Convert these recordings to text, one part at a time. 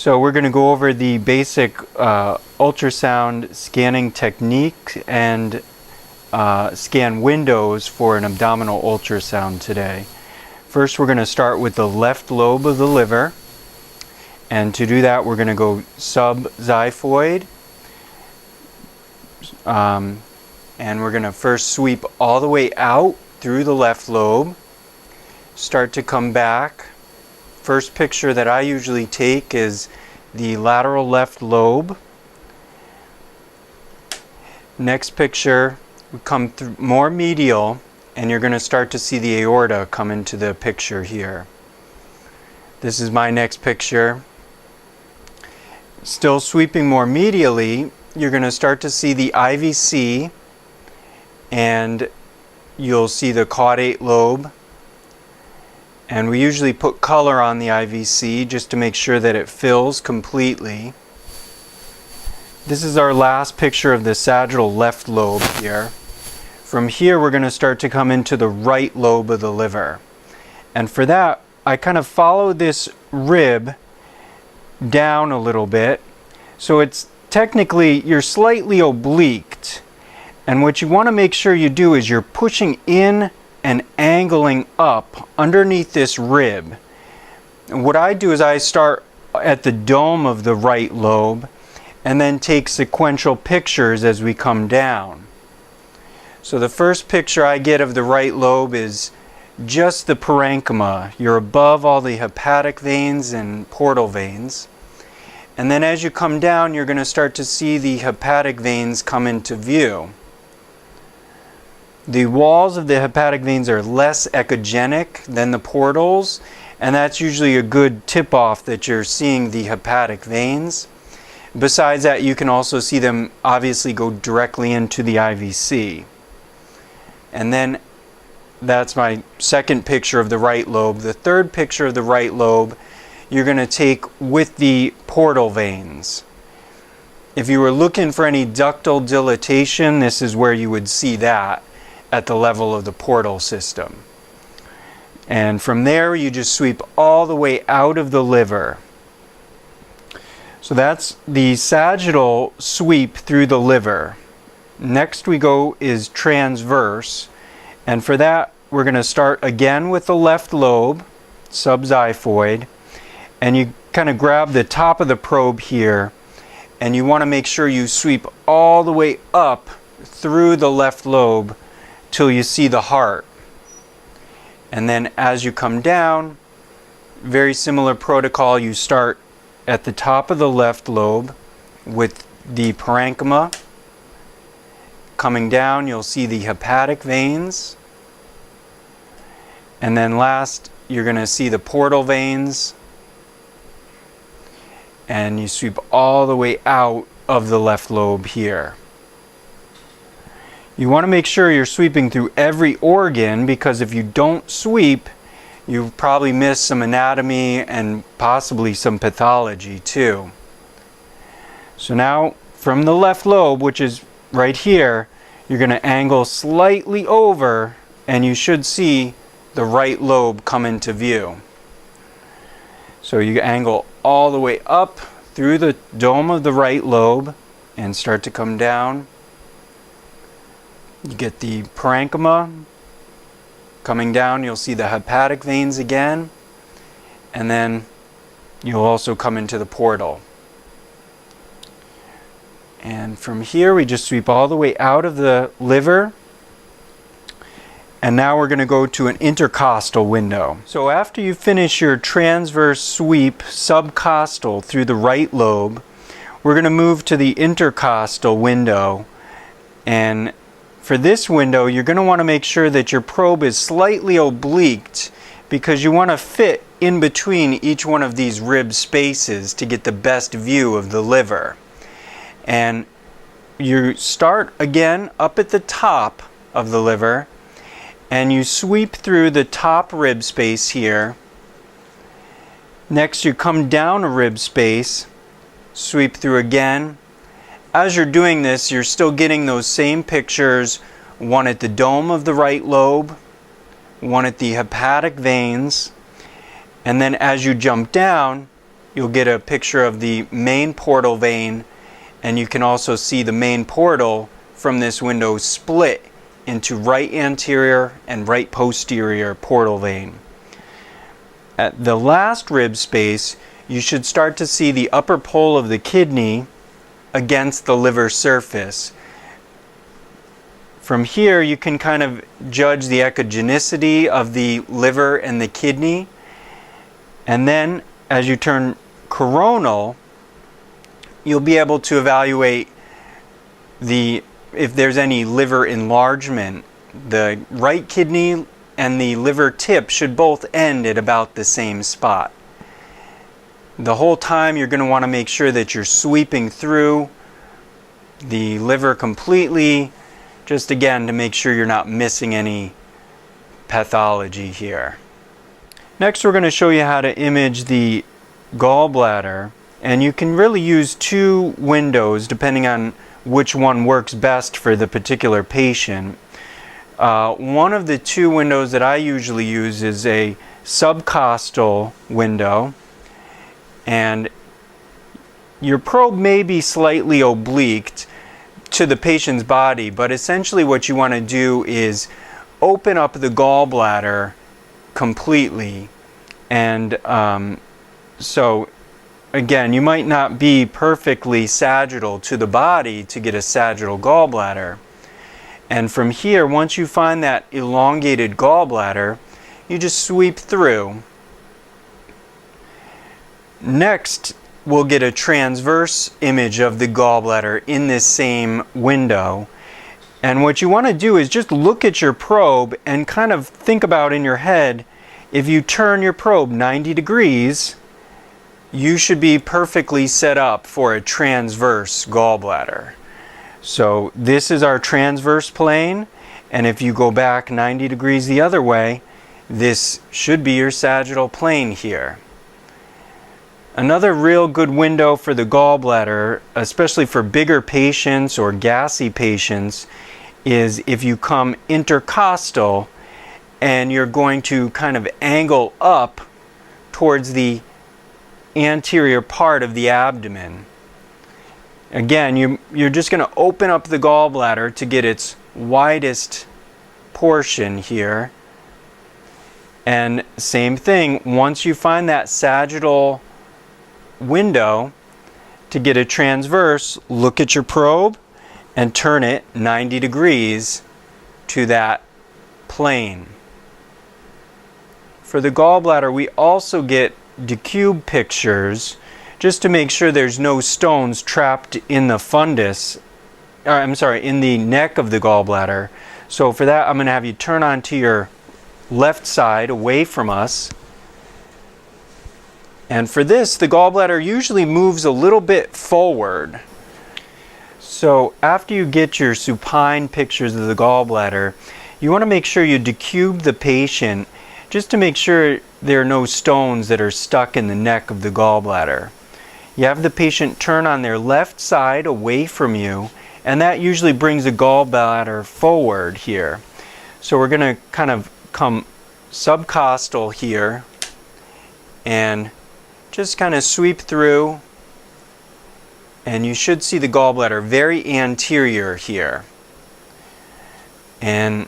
So we're going to go over the basic ultrasound scanning technique and scan windows for an abdominal ultrasound today. First, we're going to start with the left lobe of the liver, and to do that we're going to go subxiphoid, and we're going to first sweep all the way out through the left lobe, start to come back. First picture that I usually take is the lateral left lobe. Next picture, we come through more medial, and you're going to start to see the aorta come into the picture here. This is my next picture. Still sweeping more medially, you're going to start to see the IVC, and you'll see the caudate lobe. And we usually put color on the IVC just to make sure that it fills completely. This is our last picture of the sagittal left lobe here. From here we're going to start to come into the right lobe of the liver. And for that, I kind of follow this rib down a little bit. So it's technically, you're slightly obliqued. And what you want to make sure you do is you're pushing in and angling up underneath this rib. And what I do is I start at the dome of the right lobe and then take sequential pictures as we come down. So the first picture I get of the right lobe is just the parenchyma. You're above all the hepatic veins and portal veins. And then as you come down, you're going to start to see the hepatic veins come into view. The walls of the hepatic veins are less echogenic than the portals, and that's usually a good tip-off that you're seeing the hepatic veins. Besides that, you can also see them obviously go directly into the IVC. And then that's my second picture of the right lobe. The third picture of the right lobe you're going to take with the portal veins. If you were looking for any ductal dilatation, this is where you would see that, at the level of the portal system. And from there you just sweep all the way out of the liver. So that's the sagittal sweep through the liver. Next we go is transverse, and for that we're going to start again with the left lobe, subxiphoid, and you kind of grab the top of the probe here, and you want to make sure you sweep all the way up through the left lobe till you see the heart. And then as you come down, very similar protocol, you start at the top of the left lobe with the parenchyma. Coming down, you'll see the hepatic veins. And then last, you're going to see the portal veins. And you sweep all the way out of the left lobe here. You want to make sure you're sweeping through every organ, because if you don't sweep, you probably miss some anatomy and possibly some pathology too. So now from the left lobe, which is right here, you're going to angle slightly over and you should see the right lobe come into view. So you angle all the way up through the dome of the right lobe and start to come down. You get the parenchyma. Coming down, you'll see the hepatic veins again, and then you'll also come into the portal. And from here we just sweep all the way out of the liver, and now we're going to go to an intercostal window. So after you finish your transverse sweep subcostal through the right lobe, we're going to move to the intercostal window. And for this window, you're going to want to make sure that your probe is slightly obliqued, because you want to fit in between each one of these rib spaces to get the best view of the liver. And you start again up at the top of the liver, and you sweep through the top rib space here. Next you come down a rib space, sweep through again. As you're doing this, you're still getting those same pictures, one at the dome of the right lobe, one at the hepatic veins, and then as you jump down, you'll get a picture of the main portal vein, and you can also see the main portal from this window split into right anterior and right posterior portal vein. At the last rib space, you should start to see the upper pole of the kidney against the liver surface. From here, you can kind of judge the echogenicity of the liver and the kidney. And then, as you turn coronal, you'll be able to evaluate if there's any liver enlargement. The right kidney and the liver tip should both end at about the same spot. The whole time you're going to want to make sure that you're sweeping through the liver completely, just again to make sure you're not missing any pathology here. Next, we're going to show you how to image the gallbladder, and you can really use two windows depending on which one works best for the particular patient. One of the two windows that I usually use is a subcostal window, and your probe may be slightly obliqued to the patient's body, but essentially what you want to do is open up the gallbladder completely. And so again, you might not be perfectly sagittal to the body to get a sagittal gallbladder. And from here, once you find that elongated gallbladder, you just sweep through. Next, we'll get a transverse image of the gallbladder in this same window. And what you want to do is just look at your probe and kind of think about in your head, if you turn your probe 90 degrees, you should be perfectly set up for a transverse gallbladder. So this is our transverse plane, and if you go back 90 degrees the other way, this should be your sagittal plane here. Another real good window for the gallbladder, especially for bigger patients or gassy patients, is if you come intercostal and you're going to kind of angle up towards the anterior part of the abdomen. Again, you're just going to open up the gallbladder to get its widest portion here. And same thing, once you find that sagittal window, to get a transverse, look at your probe and turn it 90 degrees to that plane. For the gallbladder, we also get decube pictures just to make sure there's no stones trapped in the fundus, in the neck of the gallbladder. So for that, I'm going to have you turn onto your left side away from us. And for this, the gallbladder usually moves a little bit forward. So after you get your supine pictures of the gallbladder, you want to make sure you decube the patient just to make sure there are no stones that are stuck in the neck of the gallbladder. You have the patient turn on their left side away from you, and that usually brings the gallbladder forward here. So we're going to kind of come subcostal here and just kind of sweep through, and you should see the gallbladder very anterior here. And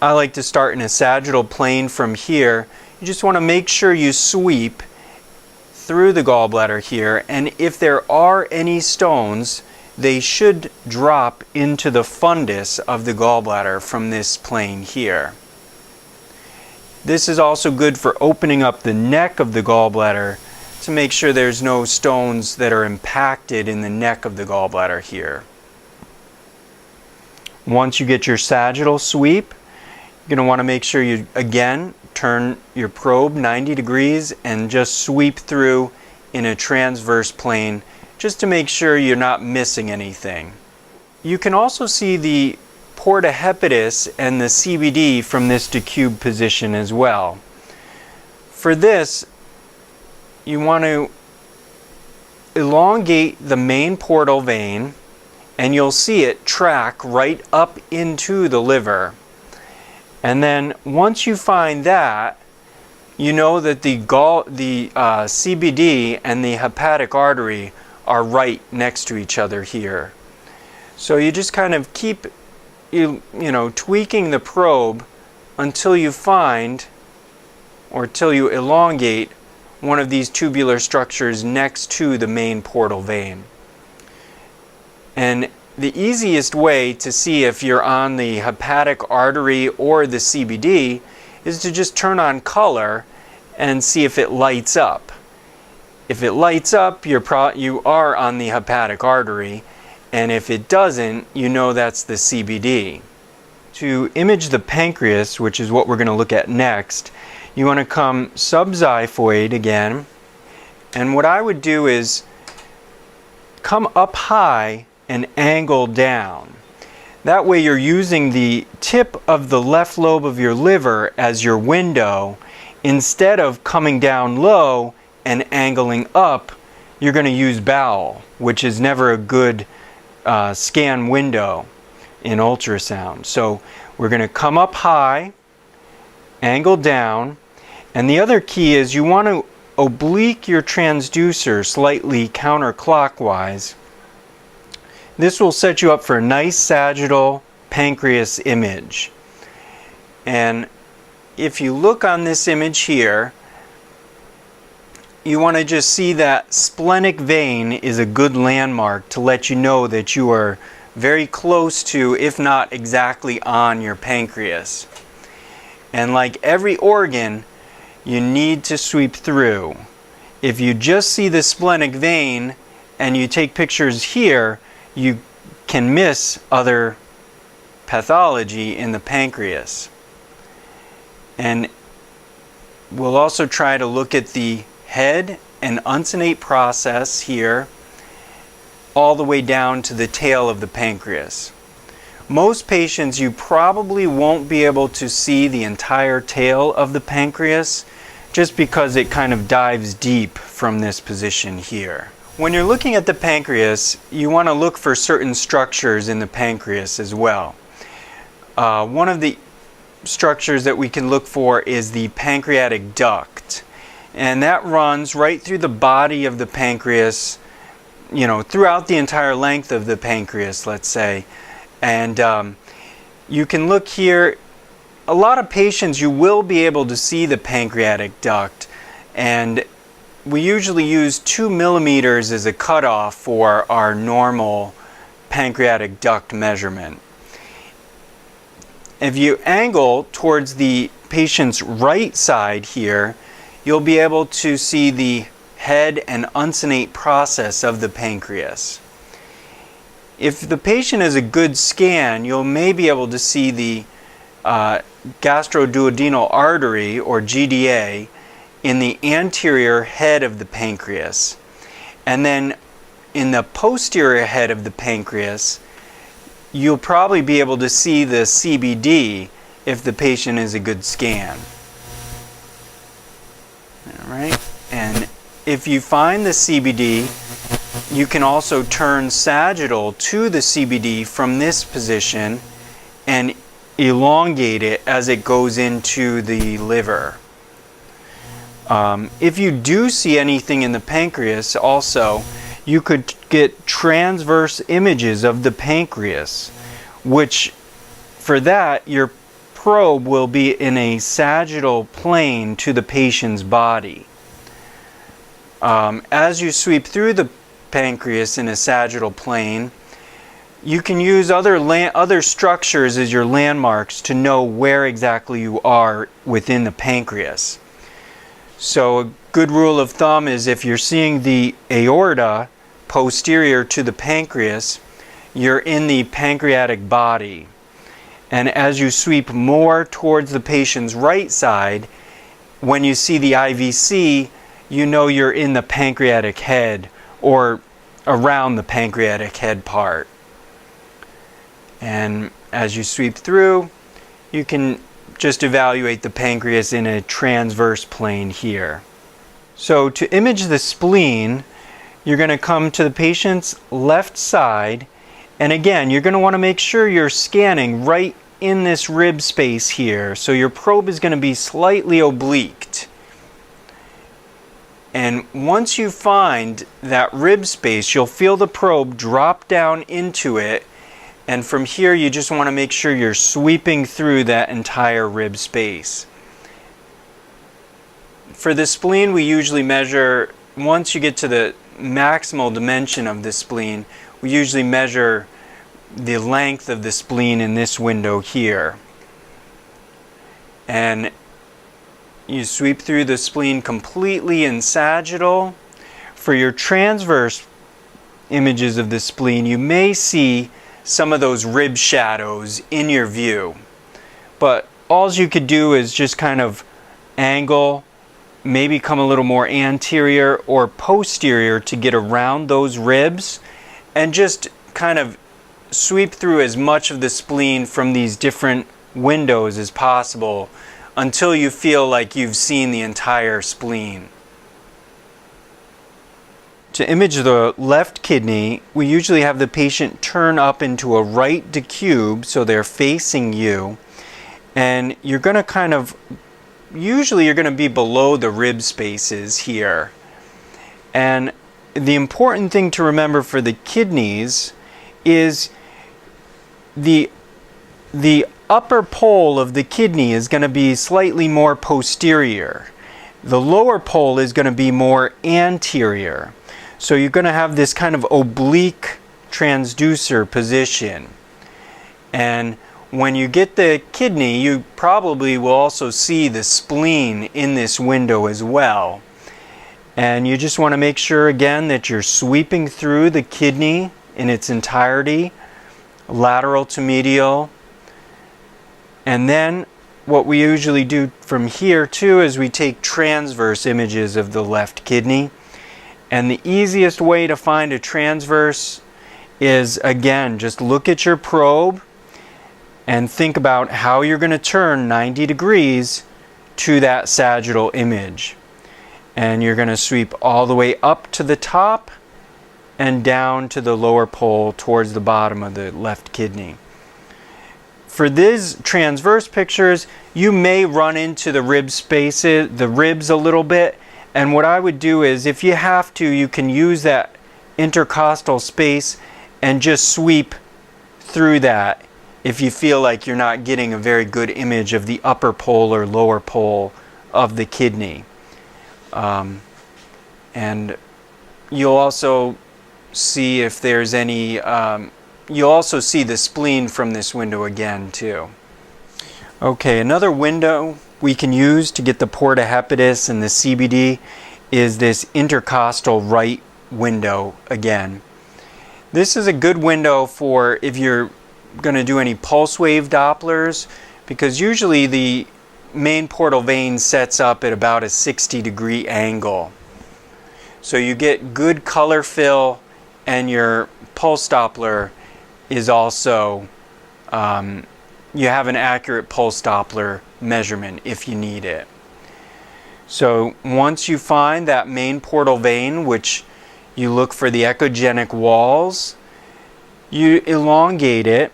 I like to start in a sagittal plane from here. You just want to make sure you sweep through the gallbladder here, and if there are any stones, they should drop into the fundus of the gallbladder from this plane here. This is also good for opening up the neck of the gallbladder to make sure there's no stones that are impacted in the neck of the gallbladder here. Once you get your sagittal sweep, you're going to want to make sure you, again, turn your probe 90 degrees and just sweep through in a transverse plane just to make sure you're not missing anything. You can also see the porta hepatis and the CBD from this decube position as well. For this, you want to elongate the main portal vein, and you'll see it track right up into the liver. And then once you find that, you know that the CBD and the hepatic artery are right next to each other here. So you just kind of keep tweaking the probe until you find, or till you elongate, one of these tubular structures next to the main portal vein. And the easiest way to see if you're on the hepatic artery or the CBD is to just turn on color and see if it lights up. If it lights up, you are on the hepatic artery, and if it doesn't, you know that's the CBD. To image the pancreas, which is what we're going to look at next, you want to come subxiphoid again, and what I would do is come up high and angle down. That way you're using the tip of the left lobe of your liver as your window. Instead of coming down low and angling up, you're going to use bowel, which is never a good scan window in ultrasound. So we're going to come up high, angle down, and the other key is you want to oblique your transducer slightly counterclockwise. This will set you up for a nice sagittal pancreas image. And if you look on this image here, you want to just see that splenic vein is a good landmark to let you know that you are very close to, if not exactly on, your pancreas. And like every organ, you need to sweep through. If you just see the splenic vein and you take pictures here, you can miss other pathology in the pancreas. And we'll also try to look at the head and uncinate process here all the way down to the tail of the pancreas. Most patients, you probably won't be able to see the entire tail of the pancreas just because it kind of dives deep from this position here. When you're looking at the pancreas, you want to look for certain structures in the pancreas as well. One of the structures that we can look for is the pancreatic duct, and that runs right through the body of the pancreas, throughout the entire length of the pancreas, let's say. And you can look here. A lot of patients, you will be able to see the pancreatic duct, and we usually use 2 millimeters as a cutoff for our normal pancreatic duct measurement. If you angle towards the patient's right side here, you'll be able to see the head and uncinate process of the pancreas. If the patient is a good scan, you'll may be able to see the gastroduodenal artery, or GDA, in the anterior head of the pancreas. And then in the posterior head of the pancreas, you'll probably be able to see the CBD if the patient is a good scan. All right, and if you find the CBD, you can also turn sagittal to the CBD from this position and elongate it as it goes into the liver. If you do see anything in the pancreas also, you could get transverse images of the pancreas, which for that your probe will be in a sagittal plane to the patient's body. As you sweep through the pancreas in a sagittal plane, you can use other structures as your landmarks to know where exactly you are within the pancreas. So a good rule of thumb is if you're seeing the aorta posterior to the pancreas, you're in the pancreatic body. And as you sweep more towards the patient's right side, when you see the IVC, you know you're in the pancreatic head or around the pancreatic head part. And as you sweep through, you can just evaluate the pancreas in a transverse plane here. So to image the spleen, you're going to come to the patient's left side, and again, you're going to want to make sure you're scanning right in this rib space here. So your probe is going to be slightly obliqued. And once you find that rib space, you'll feel the probe drop down into it. And from here, you just want to make sure you're sweeping through that entire rib space. For the spleen, we usually measure, once you get to the maximal dimension of the spleen, we usually measure the length of the spleen in this window here. And you sweep through the spleen completely in sagittal. For your transverse images of the spleen, you may see some of those rib shadows in your view. But all you could do is just kind of angle, maybe come a little more anterior or posterior to get around those ribs, and just kind of sweep through as much of the spleen from these different windows as possible until you feel like you've seen the entire spleen. To image the left kidney, we usually have the patient turn up into a right decube, so they're facing you, and you're going to kind of, usually you're going to be below the rib spaces here. And the important thing to remember for the kidneys is the upper pole of the kidney is going to be slightly more posterior. The lower pole is going to be more anterior. So you're going to have this kind of oblique transducer position. And when you get the kidney, you probably will also see the spleen in this window as well. And you just want to make sure again that you're sweeping through the kidney in its entirety, lateral to medial. And then what we usually do from here too is we take transverse images of the left kidney. And the easiest way to find a transverse is, again, just look at your probe and think about how you're going to turn 90 degrees to that sagittal image. And you're going to sweep all the way up to the top and down to the lower pole towards the bottom of the left kidney. For these transverse pictures, you may run into the rib spaces, the ribs a little bit. And what I would do is, if you have to, you can use that intercostal space and just sweep through that if you feel like you're not getting a very good image of the upper pole or lower pole of the kidney. And you'll also see if there's any, you'll also see the spleen from this window again too. Okay, another window we can use to get the porta hepatis and the CBD is this intercostal right window again. This is a good window for if you're going to do any pulse wave Dopplers, because usually the main portal vein sets up at about a 60-degree angle. So you get good color fill, and your pulse Doppler is also, you have an accurate pulse Doppler measurement if you need it. So once you find that main portal vein, which you look for the echogenic walls, you elongate it,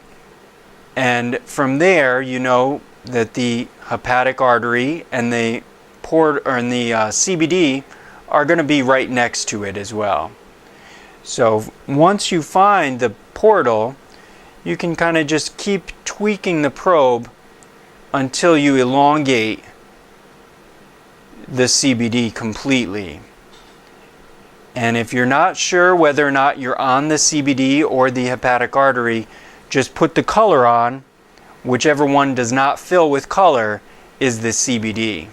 and from there you know that the hepatic artery and the CBD are going to be right next to it as well. So once you find the portal, you can kind of just keep tweaking the probe until you elongate the CBD completely. And if you're not sure whether or not you're on the CBD or the hepatic artery, just put the color on. Whichever one does not fill with color is the CBD.